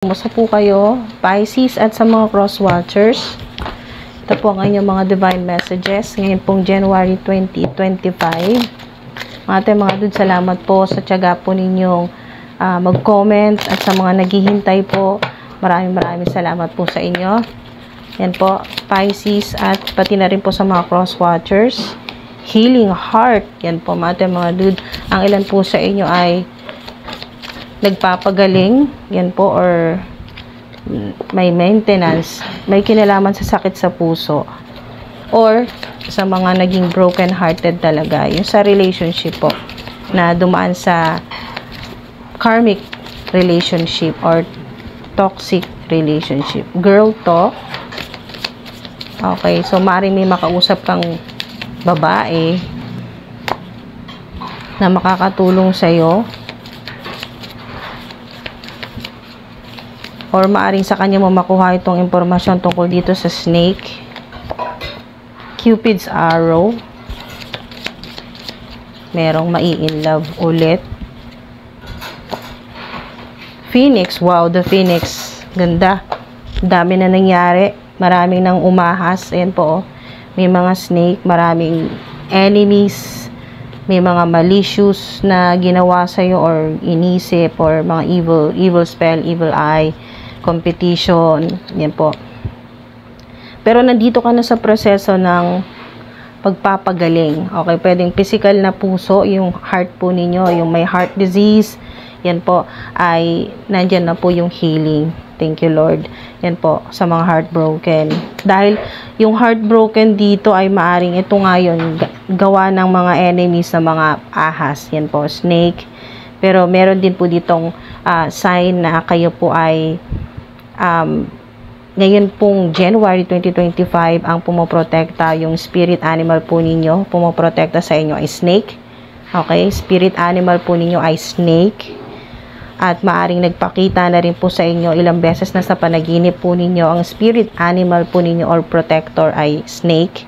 Kumusta po kayo, Pisces at sa mga cross-watchers? Ito po ang inyong mga divine messages. Ngayon pong January 2025. Mga dude, salamat po sa tiyaga po ninyong mag-comment at sa mga naghihintay po. Maraming salamat po sa inyo. Yan po, Pisces at pati na rin po sa mga cross-watchers. Healing heart. Yan po, mga dude. Ang ilan po sa inyo ay nagpapagaling, yan po, or may maintenance, may kinalaman sa sakit sa puso, or sa mga naging broken hearted talaga, yung sa relationship po, na dumaan sa karmic relationship or toxic relationship. Girl talk. Okay, so maaaring may makausap kang babae na makakatulong sa'yo, or maaring sa kanya mo makuha itong impormasyon tungkol dito sa snake. Cupid's arrow. Merong mai-in-love ulit. Phoenix. Wow, the Phoenix. Ganda. Dami na nangyari. Maraming nang umahas. Ayan po. May mga snake. Maraming enemies. May mga malicious na ginawa sa'yo or inisip, or mga evil spell, evil eye, competition, yan po. Pero nandito ka na sa proseso ng pagpapagaling. Okay, pwedeng physical na puso, yung heart po ninyo, yung may heart disease, yan po, ay nandyan na po yung healing. Thank you, Lord. Yan po, sa mga heartbroken. Dahil yung heartbroken dito ay maaring ito nga yun, gawa ng mga enemies na mga ahas. Yan po, snake. Pero meron din po ditong sign na kayo po ay ngayon pong January 2025, ang pumoprotekta, yung spirit animal po ninyo, pumoprotekta sa inyo ay snake. Okay? Spirit animal po ninyo ay snake. At maaring nagpakita na rin po sa inyo ilang beses na sa panaginip po ninyo, ang spirit animal po ninyo or protector ay snake.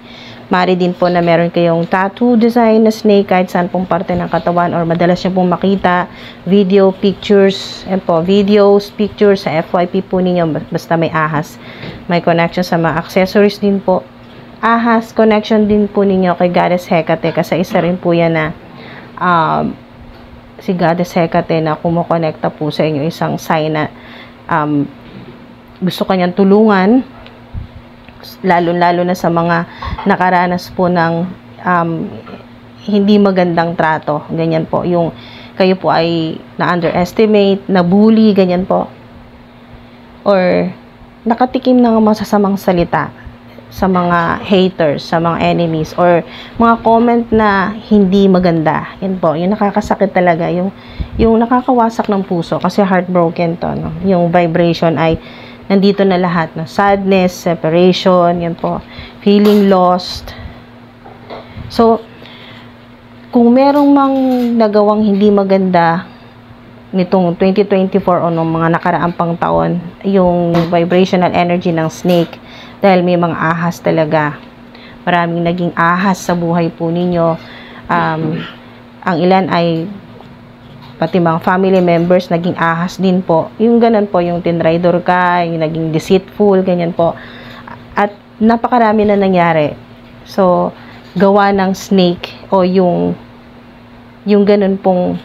Maaari din po na meron kayong tattoo design na snake kahit saan pong parte ng katawan, or madalas nyo pong makita video, pictures, and po, videos, pictures sa FYP po ninyo, basta may ahas. May connection sa mga accessories din po. Ahas, connection din po ninyo kay Goddess Hecate, kasi isa rin po yan na si Goddess Hecate na kumukonekta po sa inyo, isang sign na gusto kanyang tulungan, lalo na sa mga nakaranas po ng hindi magandang trato, ganyan po, yung kayo po ay na-underestimate, na-bully, ganyan po, or nakatikim ng masasamang salita sa mga haters, sa mga enemies, or mga comment na hindi maganda. Yan po, yung nakakasakit talaga, yung nakakawasak ng puso, kasi heartbroken to, no? Yung vibration ay nandito na lahat, no? Sadness, separation, yan po, feeling lost. So, kung merong mang nagawang hindi maganda nitong 2024 o nung mga nakaraang pang taon, yung vibrational energy ng snake, dahil may mga ahas talaga. Maraming naging ahas sa buhay po ninyo. Ang ilan ay pati mga family members naging ahas din po. Yung ganun po, yung tinraidor ka, yung naging deceitful, ganyan po. At napakarami na nangyari. So, gawa ng snake o yung ganun pong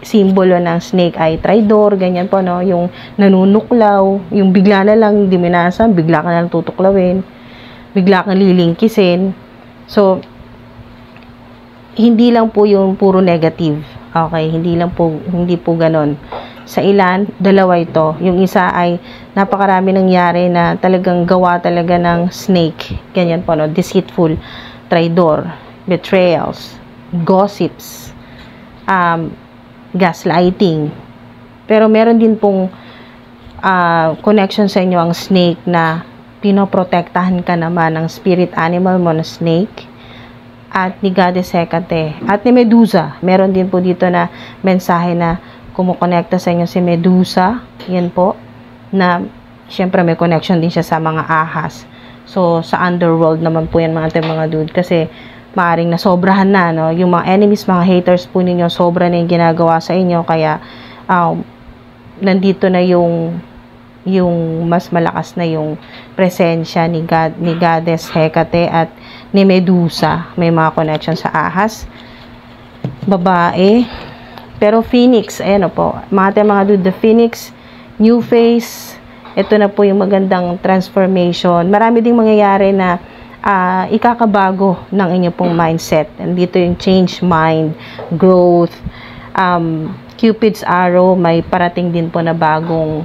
simbolo ng snake ay traidor, ganyan po, no? Yung nanunuklaw, yung bigla na lang diminasan, bigla ka na lang tutuklawin, bigla kang lilingkisin. So, hindi lang po yung puro negative. Okay, hindi po ganon. Sa ilan, dalawa ito. Yung isa ay napakarami nangyari na talagang gawa talaga ng snake. Ganyan po, no? Deceitful, traidor, betrayals, gossips, gaslighting. Pero meron din pong connection sa inyo ang snake na pinoprotektahan ka naman ng spirit animal mo na snake at ni Goddess Hecate at ni Medusa. Meron din po dito na mensahe na kumukonekta sa inyo si Medusa. Yan po, na syempre may connection din siya sa mga ahas. So sa underworld naman po yan mga dude, kasi maaring nasobrahan na, no? Yung mga enemies, mga haters po ninyo, sobra na yung ginagawa sa inyo, kaya nandito na yung mas malakas na yung presensya ni Goddess Hecate at ni Medusa. May mga connection sa ahas, babae. Pero Phoenix, ayan po, mga dude, the Phoenix, new phase. Ito na po yung magandang transformation. Marami ding mangyayari na ikakabago ng inyo pong mindset. Andito yung change mind, growth, Cupid's arrow, may parating din po na bagong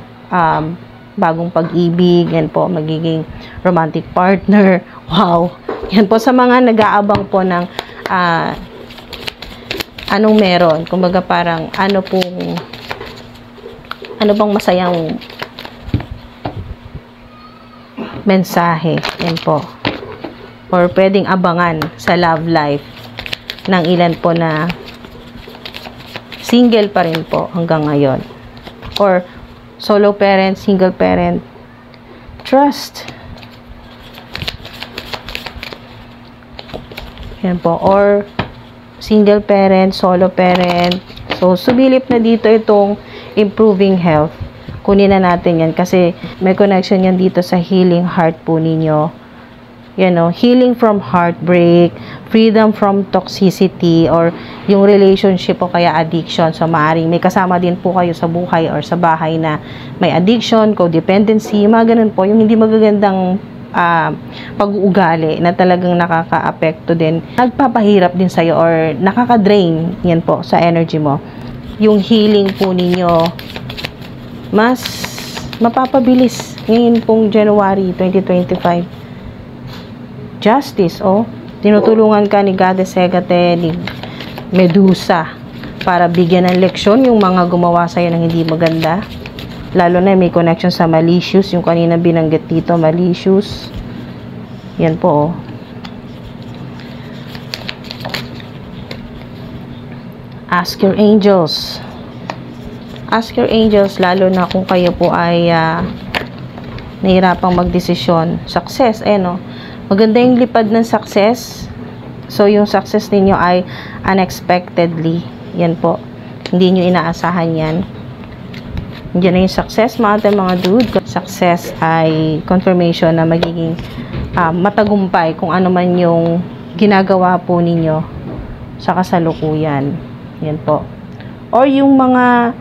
pag-ibig, yan po, magiging romantic partner. Wow! Yan po sa mga nag-aabang po ng anong meron. Kumbaga parang ano bang masayang mensahe. Yan po. Or pwedeng abangan sa love life ng ilan po na single pa rin po hanggang ngayon. Or solo parent, single parent. Trust. Yan po. Or single parent, solo parent. So, subilip na dito itong improving health. Kunin na natin yan kasi may connection yan dito sa healing heart po ninyo. Healing from heartbreak, freedom from toxicity, or yung relationship o kaya addiction. So, maaaring may kasama din po kayo sa buhay or sa bahay na may addiction, codependency, mga ganun po. Yung hindi magagandang pag-uugali na talagang nakaka-apekto din. Nagpapahirap din sa'yo or nakaka-drain yan po sa energy mo. Yung healing po ninyo, mas mapapabilis ngayon pong January 2025. Justice, tinutulungan ka ni Goddess Hecate, ni Medusa, para bigyan ng leksyon yung mga gumawa sa'yo ng hindi maganda. Lalo na may connection sa malicious, yung kanina binanggit dito, malicious. Yan po, Ask your angels. Ask your angels, lalo na kung kayo po ay nahirapang magdesisyon. Success, maganda yung lipad ng success. So, yung success ninyo ay unexpectedly. Yan po. Hindi nyo inaasahan yan. Yan na yung success, mga dude. Success ay confirmation na magiging matagumpay kung ano man yung ginagawa po ninyo sa kasalukuyan. Yan po. Or yung mga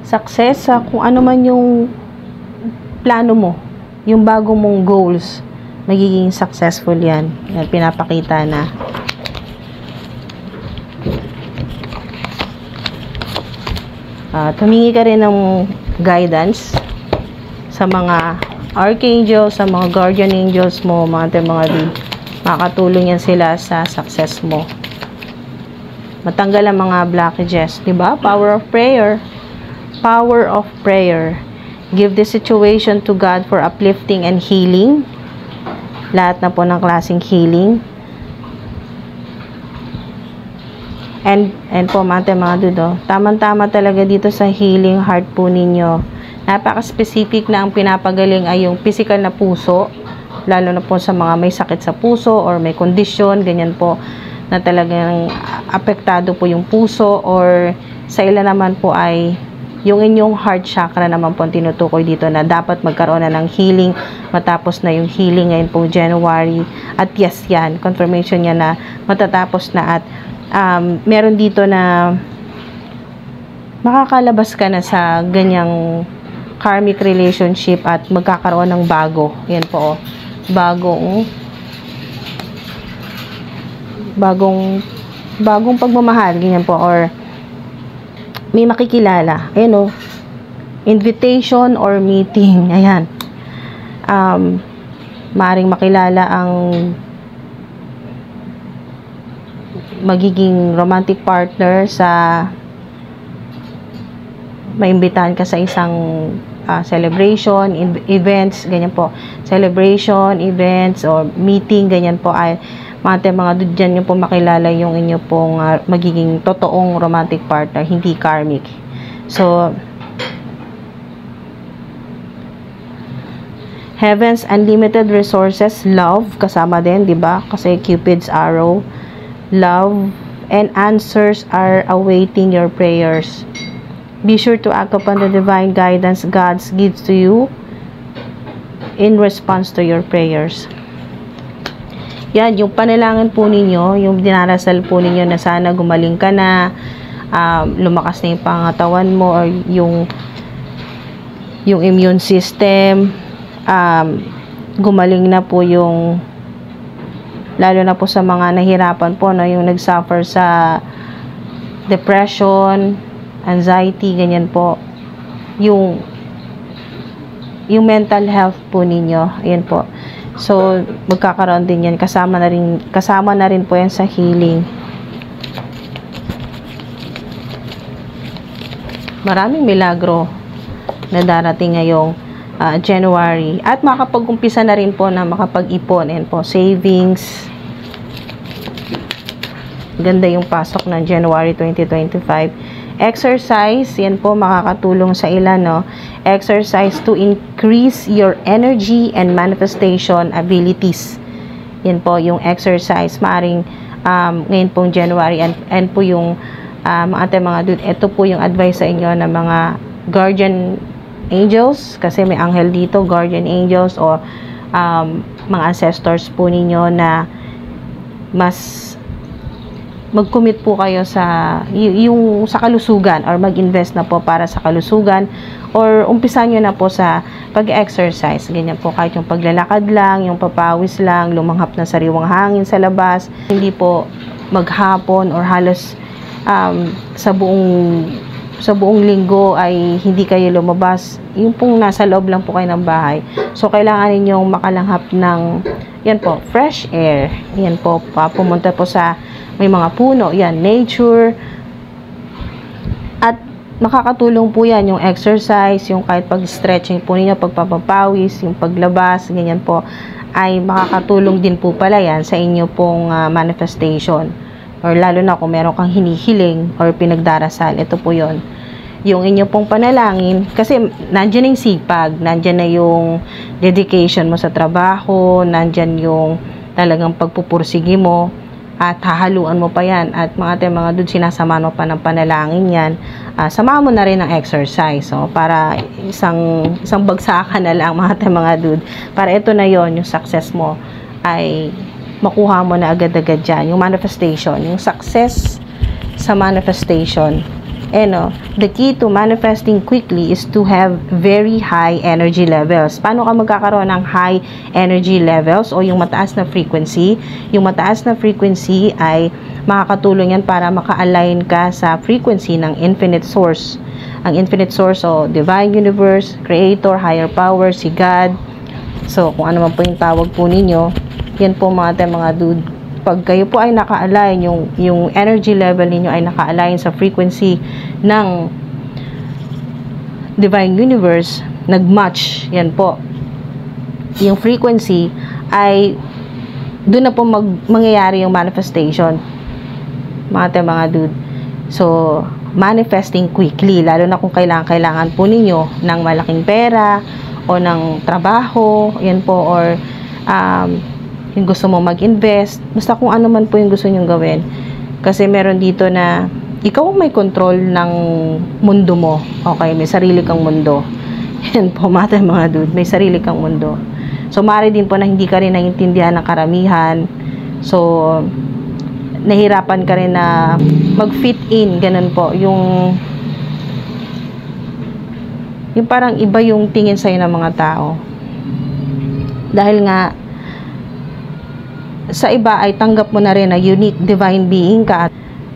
success sa kung ano man yung plano mo, yung bago mong goals, magiging successful yan. Yan, pinapakita na. Tumingi ka rin ng guidance sa mga archangels, sa mga guardian angels mo, mga makakatulong yan sila sa success mo. Matanggal ang mga blockages, diba? Power of prayer. Power of prayer. Give the situation to God for uplifting and healing. Lahat na po ng klaseng healing. And po, mga dudo, tamang-tama talaga dito sa healing heart po ninyo. Napaka-specific na ang pinapagaling ay yung physical na puso. Lalo na po sa mga may sakit sa puso or may kondisyon, ganyan po, na talagang apektado po yung puso, or sa ilan naman po ay yung inyong heart chakra naman po tinutukoy dito na dapat magkaroon na ng healing matapos na yung healing ngayon po January. At yes, yan, confirmation niya na matatapos na. At meron dito na makakalabas ka na sa ganyang karmic relationship at magkakaroon ng bago. Yan po, bagong pagmamahal, ganyan po, or may makikilala. Ayan, invitation or meeting. Ayan. Maaring makilala ang magiging romantic partner sa maimbitahan ka sa isang celebration, events, ganyan po. Celebration, events, or meeting, ganyan po. Ay mga dyan yung po makilala yung inyo pong magiging totoong romantic partner, hindi karmic. So, Heaven's unlimited resources, love, kasama din, di ba? Kasi Cupid's arrow, love, and answers are awaiting your prayers. Be sure to act upon the divine guidance God gives to you in response to your prayers. Yan, yung panalangin po ninyo, yung dinarasal po ninyo na sana gumaling ka na, lumakas na yung pangatawan mo, or yung immune system, gumaling na po yung, lalo na po sa mga nahirapan po, no, yung nagsuffer sa depression, anxiety, ganyan po, yung mental health po ninyo, ayan po. So, magkakaroon din yan. Kasama na rin po yan sa healing. Maraming milagro na darating ngayong January. At makapag-umpisa na rin po na makapag-ipon. Ayan po, savings. Ganda yung pasok ng January 2025. Exercise, yan po makakatulong sa ilan, no? Exercise to increase your energy and manifestation abilities. Yan po yung exercise. Maaring ngayon pong January and po yung mga dude, ito po yung advice sa inyo ng mga guardian angels, kasi may anghel dito, guardian angels, o mga ancestors po ninyo na mas mag-commit po kayo sa yung sa kalusugan, or mag-invest na po para sa kalusugan, or umpisa nyo na po sa pag-exercise. Ganyan po, kahit yung paglalakad lang, yung papawis lang, lumanghap na sariwang hangin sa labas, hindi po maghapon or halos sa buong linggo ay hindi kayo lumabas, yung pong nasa loob lang po kayo ng bahay. So kailangan ninyong makalanghap ng yan po, fresh air. Yan po, pumunta po sa may mga puno, yan, nature. At makakatulong po yan, yung exercise, yung kahit pag-stretching po ninyo, pagpapapawis, yung paglabas, ganyan po, ay makakatulong din po pala yan sa inyo pong manifestation. Or lalo na kung meron kang hinihiling or pinagdarasal, ito po yon. Yung inyo pong panalangin, kasi nandyan yung sipag, nandyan na yung dedication mo sa trabaho, nandyan yung talagang pagpupursigi mo, at hahaluan mo pa yan, at mga dude, sinasama mo pa ng panalangin yan, sama mo na rin ng exercise, so, para isang bagsakan na lang mga dude, para ito na yon, yung success mo ay makuha mo na agad-agad dyan, yung manifestation, yung success sa manifestation. The key to manifesting quickly is to have very high energy levels. Paano ka magkakaroon ng high energy levels o yung mataas na frequency? Yung mataas na frequency ay makakatulong yan para maka-align ka sa frequency ng infinite source. Ang infinite source o divine universe, creator, higher power, si God. So, kung ano man po yung tawag po ninyo, yan po mga dude. Pag kayo po ay naka-align, yung energy level ninyo ay naka-align sa frequency ng divine universe, nag-match, yan po. Yung frequency ay doon na po mangyayari yung manifestation, mga dude. So, manifesting quickly, lalo na kung kailangan po ninyo ng malaking pera o ng trabaho, yan po, or yung gusto mo mag-invest, basta kung ano man po yung gusto nyong gawin. Kasi meron dito na ikaw ang may control ng mundo mo. Okay, may sarili kang mundo. Yan po mga dude, may sarili kang mundo. So, maaari din po na hindi ka rin naiintindihan ng karamihan. So, nahirapan ka rin na mag-fit in, ganun po. Yung parang iba yung tingin sa'yo ng mga tao. Dahil nga, sa iba ay tanggap mo na rin na unique divine being ka.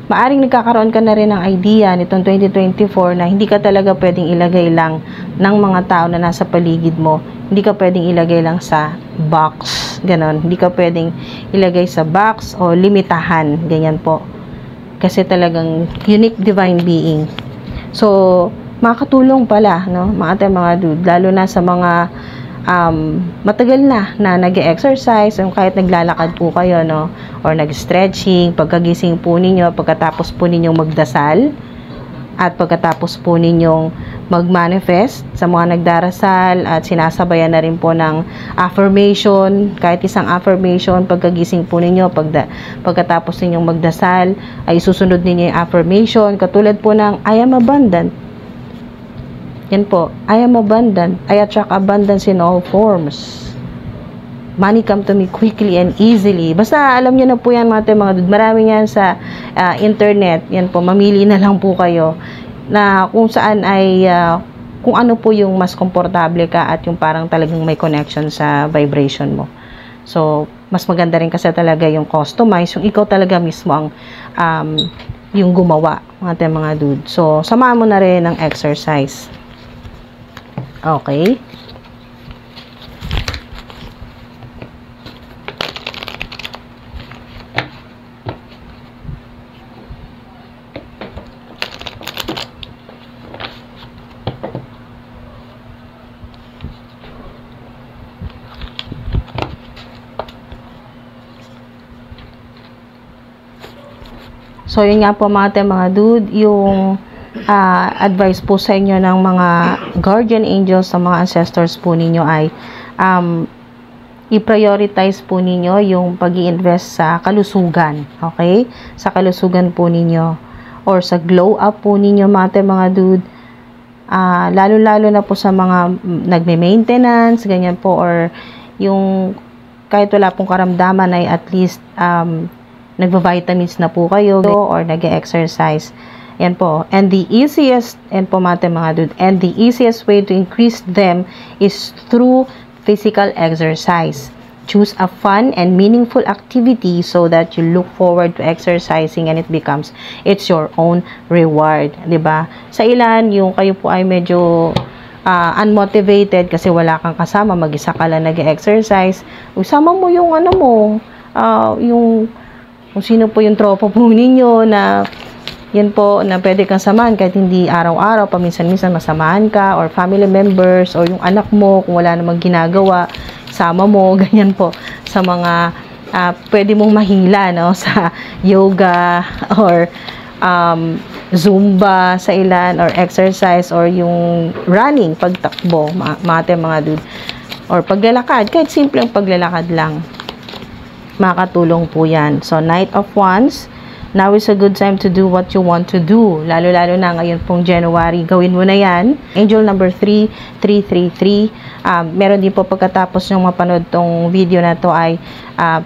Maaring nagkakaroon ka na rin ng idea nitong 2024 na hindi ka talaga pwedeng ilagay lang ng mga tao na nasa paligid mo. Hindi ka pwedeng ilagay lang sa box. Ganon. Hindi ka pwedeng ilagay sa box o limitahan. Ganyan po. Kasi talagang unique divine being. So, makakatulong pala, no? Mga dude. Lalo na sa mga matagal na nag-exercise, kahit naglalakad po kayo, no, or nag-stretching, pagkagising po ninyo, pagkatapos po ninyong magdasal, At pagkatapos po ninyong mag-manifest sa mga nagdarasal at sinasabayan na rin po ng affirmation, kahit isang affirmation, pagkagising po ninyo, pagkatapos ninyong magdasal, ay susunod ninyo yung affirmation, katulad po ng I am abundant. Yan po, I am abundant. I attract abundance in all forms. Money come to me quickly and easily. Basta alam nyo na po yan mga dude. Marami yan sa internet. Yan po, mamili na lang po kayo na kung saan ay kung ano po yung mas komportable ka at yung parang talagang may connection sa vibration mo. So, mas maganda rin kasi talaga yung customize, yung ikaw talaga mismo ang yung gumawa mga dude. So, samahan mo na rin ng exercise. Okay. So, yun nga po mga dude, yung advice po sa inyo ng mga guardian angels, sa mga ancestors po ninyo ay i-prioritize po ninyo yung pag-i-invest sa kalusugan, okay? Sa kalusugan po ninyo or sa glow up po ninyo mga dude, lalo-lalo na po sa mga nagme-maintenance, ganyan po, or yung kahit wala pong karamdaman ay at least nagva-vitamins na po kayo or nag-exercise. Yan po. And the easiest, and po mga dude, and the easiest way to increase them is through physical exercise. Choose a fun and meaningful activity so that you look forward to exercising and it's your own reward. 'Di ba? Sa ilan, yung kayo po ay medyo unmotivated kasi wala kang kasama, mag-isa ka lang nag-exercise. Usama mo yung yung kung sino po yung tropa po ninyo na yan po, na pwede kang samahan kahit hindi araw-araw, paminsan-minsan masamahan ka, or family members, or yung anak mo, kung wala namang ginagawa, sama mo, ganyan po, sa mga pwede mong mahila, no, sa yoga, or Zumba sa ilan, or exercise, or yung running, pagtakbo, mga dude, or paglalakad, kahit simpleng paglalakad lang. Makakatulong po yan. So, Knight of Wands, now is a good time to do what you want to do. Lalo-lalo na ngayon pong January. Gawin mo na yan. Angel number 3333. Meron din po pagkatapos yung mapanood tong video na to ay 3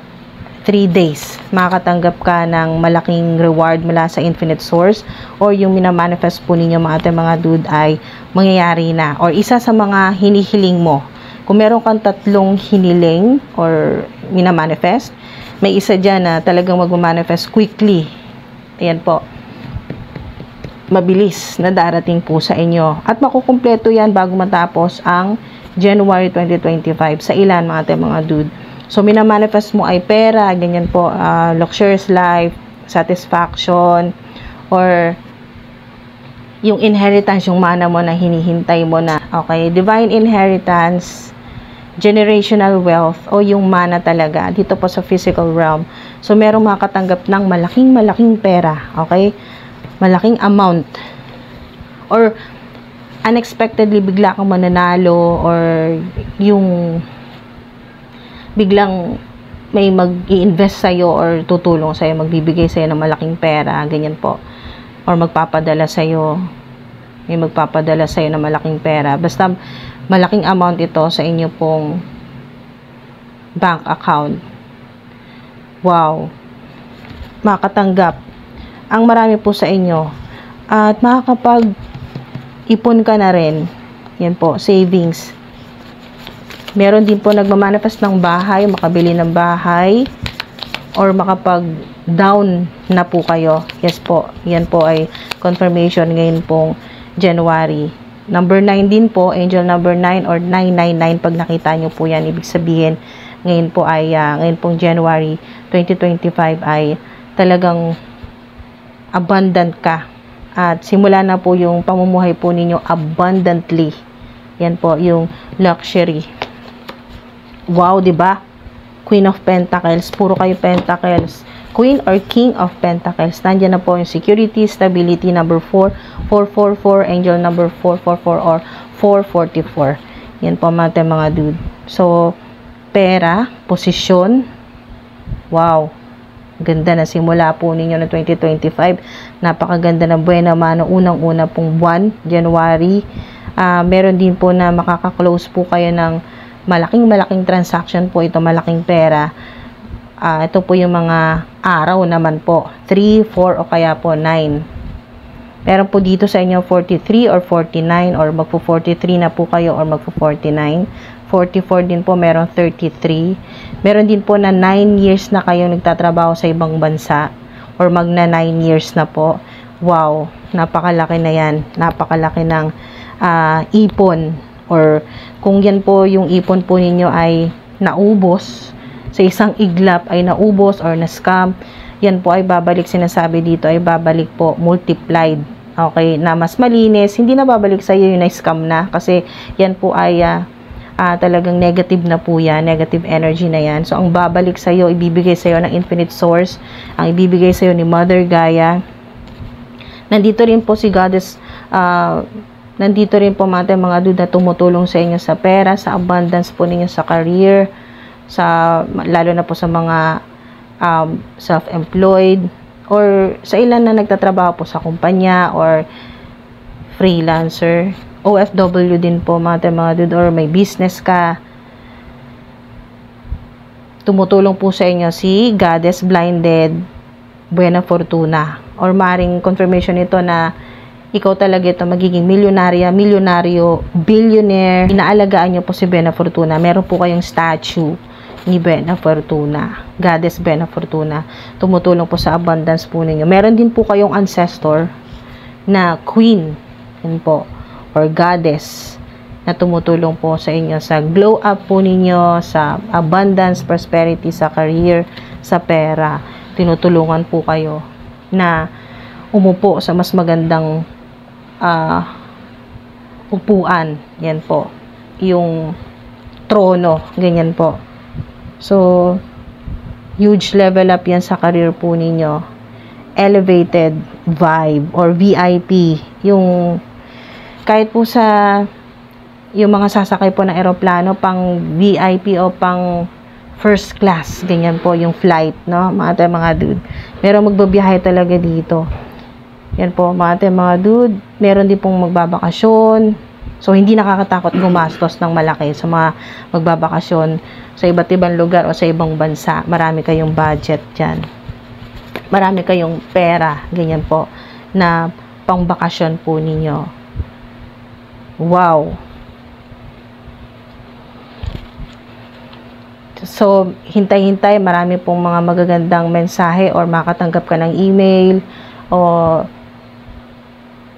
days. Makakatanggap ka ng malaking reward mula sa infinite source, or yung minamanifest po ninyo mga dude ay mangyayari na. Or isa sa mga hinihiling mo. Kung meron kang 3 hiniling or minamanifest, may isa dyan na talagang mag-manifest quickly. Ayan po. Mabilis na darating po sa inyo. At makukumpleto yan bago matapos ang January 2025 sa ilan mga dude. So, minamanifest mo ay pera, ganyan po, luxurious life, satisfaction, or yung inheritance, yung mana mo na hinihintay mo na. Okay, divine inheritance, generational wealth, o yung mana talaga dito po sa physical realm. So merong makatanggap ng malaking pera, okay, malaking amount, or unexpectedly bigla kang mananalo, or yung biglang may mag-i-invest sa'yo or tutulong sa'yo, magbibigay sa'yo ng malaking pera, ganyan po, or magpapadala sa'yo, may magpapadala sa'yo ng malaking pera. Basta malaking amount ito sa inyo pong bank account. Wow. Makatanggap ang marami po sa inyo. At makakapag-ipon ka na rin. Yan po, savings. Meron din po nagmamanifest ng bahay, makabili ng bahay, or makapag-down na po kayo. Yes po, yan po ay confirmation ngayon pong January. Number 9 din po, angel number 9 or 999, pag nakita nyo po yan, ibig sabihin, ngayon po ay, ngayon pong January 2025 ay talagang abundant ka. At simula na po yung pamumuhay po ninyo abundantly. Yan po, yung luxury. Wow, 'di ba? Queen of Pentacles, puro kayo Pentacles. Queen or King of Pentacles. Nandiyan na po yung security, stability, number 4, 444, angel number 444 or 444. Yan po mga dude. So, pera, posisyon, wow, ganda na simula po ninyo ng 2025. Napakaganda na buena mano, unang-una pong buwan, January. Meron din po na makaka-close po kayo ng malaking transaction po ito, malaking pera. Ito po yung mga araw naman po, 3, 4 o kaya po 9. Meron po dito sa inyo 43 or 49 or magpo-43 na po kayo or magpo-49. 44 din po, meron 33. Meron din po na 9 years na kayong nagtatrabaho sa ibang bansa or magna 9 years na po. Wow, napakalaki na yan. Napakalaki ng ipon, or kung yan po yung ipon po ninyo ay naubos, sa isang iglap ay naubos or na-scam, yan po ay babalik, sinasabi dito ay babalik po multiplied. Okay, na mas malinis, hindi na babalik sa iyo yung na-scam na, kasi yan po ay talagang negative na po yan, negative energy na yan. So, ang babalik sa iyo, ibibigay sa iyo ng infinite source, ang ibibigay sa iyo ni Mother Gaia. Nandito rin po si Goddess, nandito rin po mga dude na tumutulong sa inyo sa pera, sa abundance po ninyo sa career, lalo na po sa mga self-employed, or sa ilan na nagtatrabaho po sa kumpanya, or freelancer, OFW din po mga dude, or may business ka. Tumutulong po sa inyo si Goddess Blinded Buena Fortuna, or maring confirmation ito na ikaw talaga ito magiging milyonaryo, billionaire. Inaalagaan nyo po si Buena Fortuna. Meron po kayong statue ni Buena Fortuna, Goddess Buena Fortuna. Tumutulong po sa abundance po ninyo. Meron din po kayong ancestor na queen, yun po, or goddess, na tumutulong po sa inyo sa glow up po ninyo, sa abundance, prosperity, sa career, sa pera. Tinutulungan po kayo na umupo sa mas magandang upuan. Yan po, yung trono, ganyan po. So, huge level up yan sa career po ninyo. Elevated vibe or VIP, yung kahit po sa yung mga sasakay po ng eroplano, pang VIP o pang first class, ganyan po yung flight, no? Mga dude, meron magbabiyahe talaga dito. Yan po, mga dude, meron din pong magbabakasyon. So, hindi nakakatakot gumastos ng malaki sa mga magbabakasyon sa iba't ibang lugar o sa ibang bansa. Marami kayong budget dyan. Marami kayong pera, ganyan po, na pangbakasyon po ninyo. Wow! So, hintay-hintay, marami pong mga magagandang mensahe or makatanggap ka ng email, o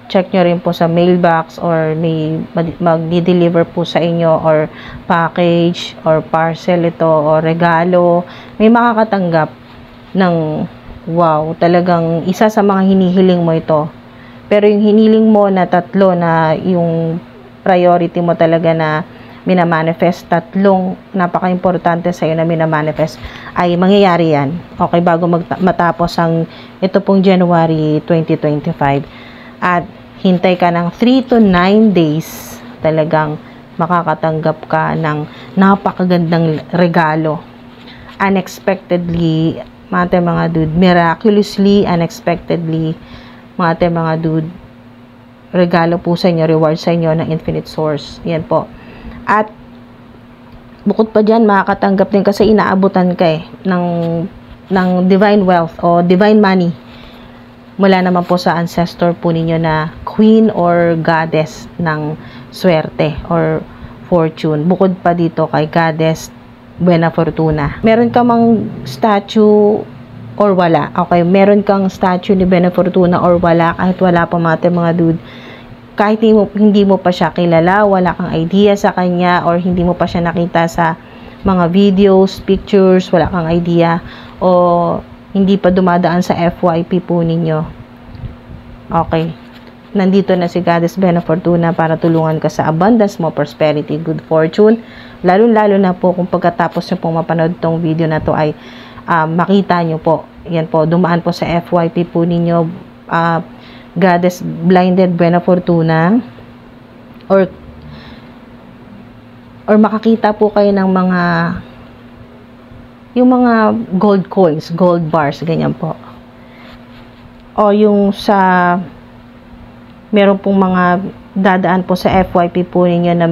check nyo rin po sa mailbox, or may mag-deliver po sa inyo, or package, or parcel ito, or regalo. May makakatanggap ng wow, talagang isa sa mga hinihiling mo ito. Pero yung hiniling mo na tatlo, na yung priority mo talaga na minamanifest, tatlong napaka-importante sa iyo na minamanifest, ay mangyayari yan. Okay, bago matapos ang ito pong January 2025. At hintay ka ng 3 to 9 days, talagang makakatanggap ka ng napakagandang regalo. Unexpectedly, mga dude, miraculously, unexpectedly, mga dude, regalo po sa inyo, reward sa inyo ng infinite source. Yan po. At bukod pa dyan, makakatanggap din kasi inaabutan ka ng divine wealth o divine money mula naman po sa ancestor po ninyo na queen or goddess ng swerte or fortune. Bukod pa dito kay Goddess Buena Fortuna. Meron ka mang statue or wala. Okay, meron kang statue ni Buena Fortuna or wala, kahit wala pa mga dude. Kahit hindi mo pa siya kilala, wala kang idea sa kanya, or hindi mo pa siya nakita sa mga videos, pictures, wala kang idea, o hindi pa dumadaan sa FYP po ninyo. Okay. Nandito na si Goddess Buena Fortuna para tulungan ka sa abundance mo, prosperity, good fortune. Lalo-lalo na po kung pagkatapos nyo pong mapanood tong video na to ay makita nyo po yan po, dumaan po sa FYP po ninyo, Goddess Blinded Buena Fortuna, or makakita po kayo ng yung mga gold coins, gold bars, ganyan po. O yung meron pong mga dadaan po sa FYP po ninyo na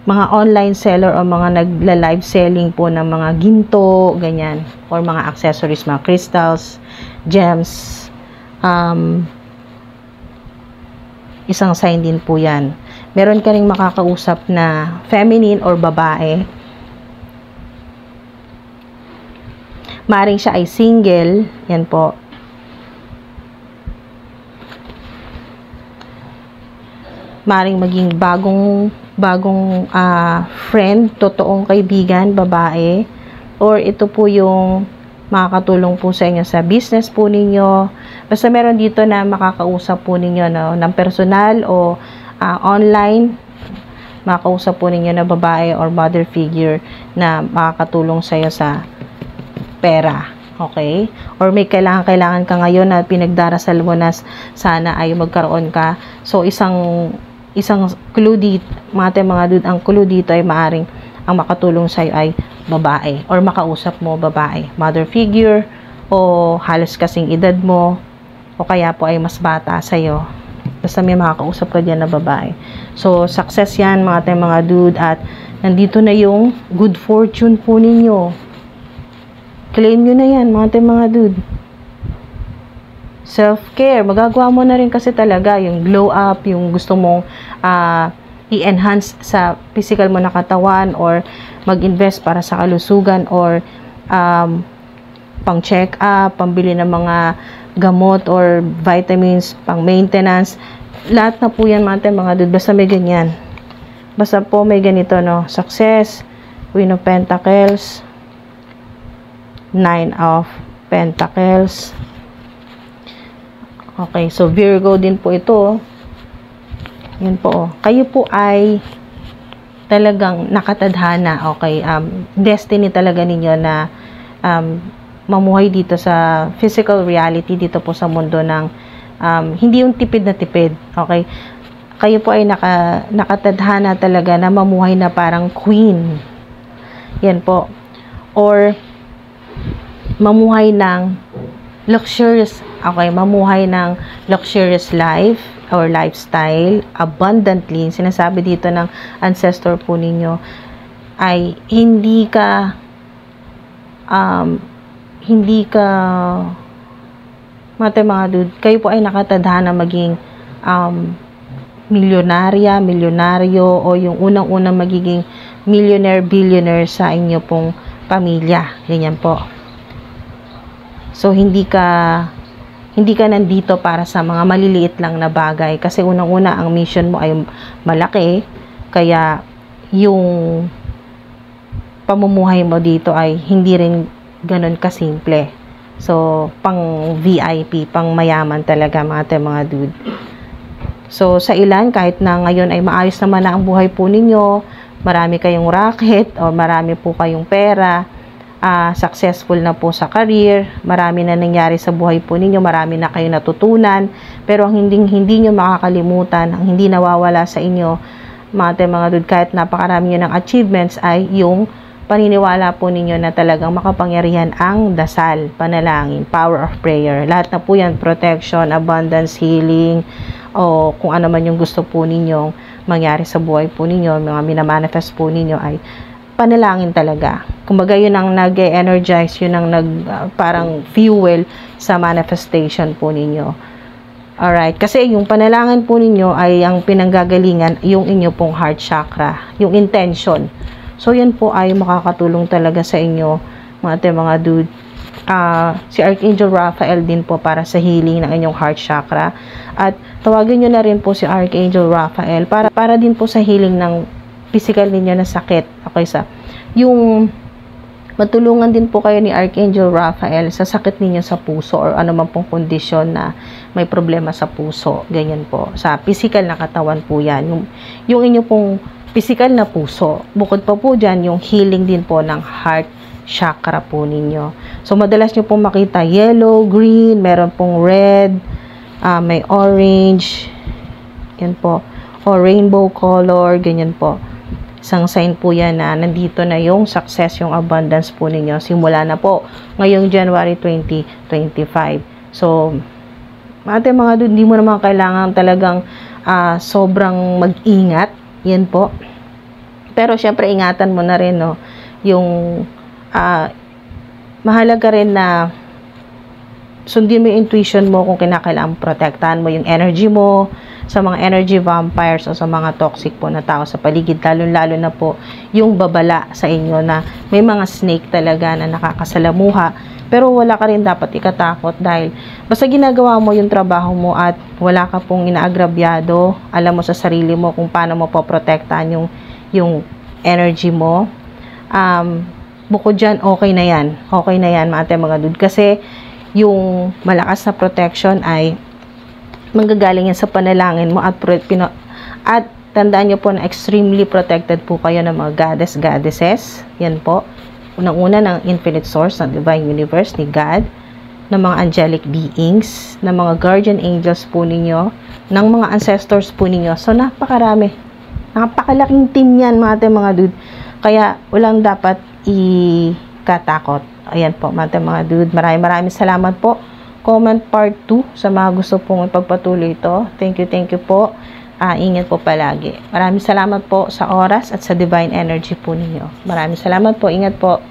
mga online seller o mga nagla-live selling po ng mga ginto, ganyan, or mga accessories, mga crystals, gems, isang sign din po yan. Meron ka ring makakausap na feminine or babae. Maring siya ay single, yan po. Maring maging bagong friend, totoong kaibigan, babae. Or ito po yung makakatulong po sa inyo sa business po ninyo. Basta meron dito na makakausap po ninyo, no, ng personal o online. Makakausap po ninyo na babae or mother figure na makakatulong sa iyo sa pera. Okay? Or may kailangan ka ngayon na pinagdarasal mo na sana ay magkaroon ka. So, isang clue dito, mga dude, ang clue dito ay maaring ang makatulong sa'yo ay babae. Or makausap mo babae. Mother figure, o halos kasing edad mo, o kaya po ay mas bata sa'yo. Basta may makakausap ka dyan na babae. So, success yan, mga dude, at nandito na yung good fortune po ninyo. Claim nyo na yan, mga dude. Self-care. Magagawa mo na rin kasi talaga yung glow up, yung gusto mong i-enhance sa physical mo na katawan, or mag-invest para sa kalusugan, or pang check up, pambili ng mga gamot or vitamins, pang maintenance. Lahat na po yan, mga dude. Basta may ganyan. Basta po may ganito, no? Success, Queen of Pentacles, 9 of Pentacles. Okay, so Virgo din po ito. Yan po. Kayo po ay talagang nakatadhana. Okay, destiny talaga ninyo na mamuhay dito sa physical reality, dito po sa mundo ng hindi yung tipid na tipid. Okay, kayo po ay nakatadhana talaga na mamuhay na parang queen. Yan po. Or mamuhay ng luxurious, okay, mamuhay ng luxurious life or lifestyle abundantly. Sinasabi dito ng ancestor po ninyo ay hindi ka mga dude, kayo po ay nakatadhana maging milyonaryo, o yung unang-unang magiging millionaire, billionaire sa inyo pong pamilya. Ganyan po. So, hindi ka nandito para sa mga maliliit lang na bagay. Kasi unang-una, ang mission mo ay malaki. Kaya, yung pamumuhay mo dito ay hindi rin ganun kasimple. So, pang VIP, pang mayaman talaga, mga dude. So, sa ilan, kahit na ngayon ay maayos naman na ang buhay po ninyo, marami kayong racket, o marami po kayong pera, successful na po sa career, marami na nangyari sa buhay po ninyo, marami na kayo natutunan, pero ang hindi nyo makakalimutan, ang hindi nawawala sa inyo, mga dude, kahit napakarami nyo ng achievements, ay yung paniniwala po ninyo na talagang makapangyarihan ang dasal, panalangin, power of prayer. Lahat na po yan, protection, abundance, healing, o kung ano man yung gusto po ninyong mangyari sa buhay po ninyo, mga minamanifest po ninyo, ay panalangin talaga. Kumbaga, yun ang nag-energize, yun ang parang fuel sa manifestation po ninyo. Alright, kasi yung panalangin po ninyo ay ang pinanggagalingan, yung inyo pong heart chakra, yung intention. So, yan po ay makakatulong talaga sa inyo, mga dude. Si Archangel Raphael din po para sa healing ng inyong heart chakra. At tawagin nyo na rin po si Archangel Raphael para din po sa healing ng physical ninyo na sakit. Okay, yung matulungan din po kayo ni Archangel Raphael sa sakit ninyo sa puso or ano man pong kondisyon na may problema sa puso. Ganyan po. Sa physical na katawan po yan. Yung inyo pong physical na puso. Bukod pa po dyan, yung healing din po ng heart chakra po ninyo. So, madalas nyo pong makita yellow, green, meron pong red, may orange, yan po, o rainbow color, ganyan po. Isang sign po yan na nandito na yung success, yung abundance po ninyo. Simula na po ngayong January 2025. So, mga dude, hindi mo naman kailangan talagang sobrang mag-ingat. Yan po. Pero, syempre, ingatan mo na rin, no, yung mahalaga rin na sundin mo yung intuition mo kung kinakailangan protektahan mo yung energy mo sa mga energy vampires o sa mga toxic po na tao sa paligid, lalo na po yung babala sa inyo na may mga snake talaga na nakakasalamuha, pero wala ka rin dapat ikatakot dahil basta ginagawa mo yung trabaho mo at wala ka pong inaagrabyado, alam mo sa sarili mo kung paano mo poprotektahan yung energy mo, bukod dyan, okay na yan mga dude, kasi yung malakas na protection ay manggagaling yan sa panalangin mo at tandaan nyo po na extremely protected po kayo ng mga goddesses, yan po, unang-una ng infinite source, ng divine universe, ni God, ng mga angelic beings, ng mga guardian angels po ninyo, ng mga ancestors po ninyo. So, napakalaking team yan mga dude, kaya walang dapat ikatakot. Ayan po mga dude, maraming salamat po. Comment part 2 sa mga gusto pong ipagpatuloy ito. Thank you po. Ingat po palagi. Maraming salamat po sa oras at sa divine energy po ninyo. Maraming salamat po. Ingat po.